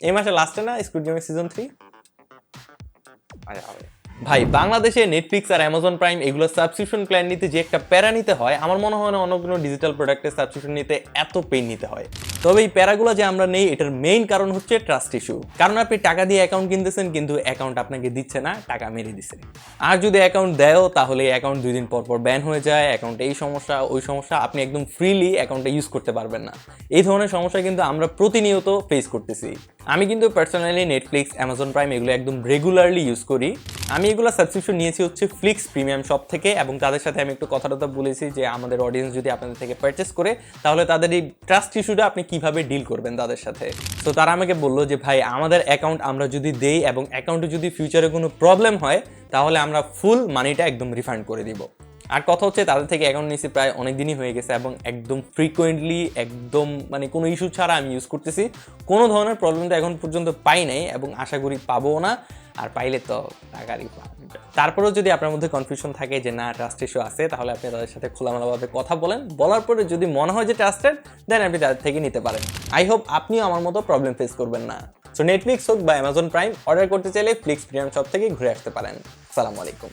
এই মাসে লাস্টে না স্কুইড গেমের সিজন 3? ভাই বাংলাদেশে নেটফ্লিক্স আর অ্যামাজন প্রাইম এগুলো সাবস্ক্রিপশন প্ল্যান নিতে যে একটা প্যারা নিতে হয়, আমার মনে হয় না অন্য কোনো ডিজিটাল প্রোডাক্টের সাবস্ক্রিপশন নিতে এত পেইন নিতে হয়। তবে এই প্যারাগুলো যে আমরা নেই এটার মেইন কারণ হচ্ছে ট্রাস্ট ইস্যু। কারণ আপনি টাকা দিয়ে অ্যাকাউন্ট কিনতেছেন কিন্তু অ্যাকাউন্ট আপনাকে দিচ্ছে না, টাকা মেরে দিচ্ছে। আর যদি অ্যাকাউন্ট দেয়ও তাহলে অ্যাকাউন্ট 2 দিন পর পর ব্যান হয়ে যায়, অ্যাকাউন্টে এই সমস্যা ওই সমস্যা, আপনি একদম ফ্রিলি অ্যাকাউন্টটা ইউজ করতে পারবেন না। এই ধরনের সমস্যা কিন্তু আমরা প্রতিনিয়ত ফেস করতেছি। আমি কিন্তু পার্সোনালি নেটফ্লিক্স, অ্যামাজন প্রাইম এগুলো একদম রেগুলারলি ইউজ করি। আমি এগুলো সাবস্ক্রিপশন নিয়েছি হচ্ছে ফ্লিক্স প্রিমিয়াম শপ থেকে, এবং তাদের সাথে আমি একটু কথা বলেছি যে আমাদের অডিয়েন্স যদি আপনাদের থেকে পারচেস করে তাহলে তাদের এই ট্রাস্ট ইস্যুটা আপনি কিভাবে ডিল করবেন তাদের সাথে। তো তারা আমাকে বললো যে ভাই আমাদের অ্যাকাউন্ট আমরা যদি দেই এবং অ্যাকাউন্টে যদি ফিউচারে কোনো প্রবলেম হয় তাহলে আমরা ফুল মানিটা একদম রিফান্ড করে দিব। আর কথা হচ্ছে তাদের থেকে অ্যাকাউন্ট নিয়েছি প্রায় অনেক দিনই হয়ে গেছে এবং একদম ফ্রিকোয়েন্টলি, একদম মানে কোনো ইস্যু ছাড়া আমি ইউজ করতেছি। কোনো ধরনের প্রবলেম তো এখন পর্যন্ত পাই নাই এবং আশা করি পাবো না, আর পাইলে তো টাকা রিফান্ড। তারপরেও যদি আপনার মধ্যে কনফিউশন থাকে যে না ট্রাস্ট ইস্যু আছে, তাহলে আপনি তাদের সাথে খোলামেলাভাবে কথা বলেন, বলার পরে যদি মনে হয় যে ট্রাস্টেড, দেন আপনি তাদের থেকে নিতে পারেন। আই হোপ আপনিও আমার মতো প্রবলেম ফেস করবেন না। সো নেটফ্লিক্স হোক বা অ্যামাজন প্রাইম, অর্ডার করতে চাইলে ফ্লিক্স প্রিমিয়াম শপ থেকে ঘুরে আসতে পারেন। আসসালামু আলাইকুম।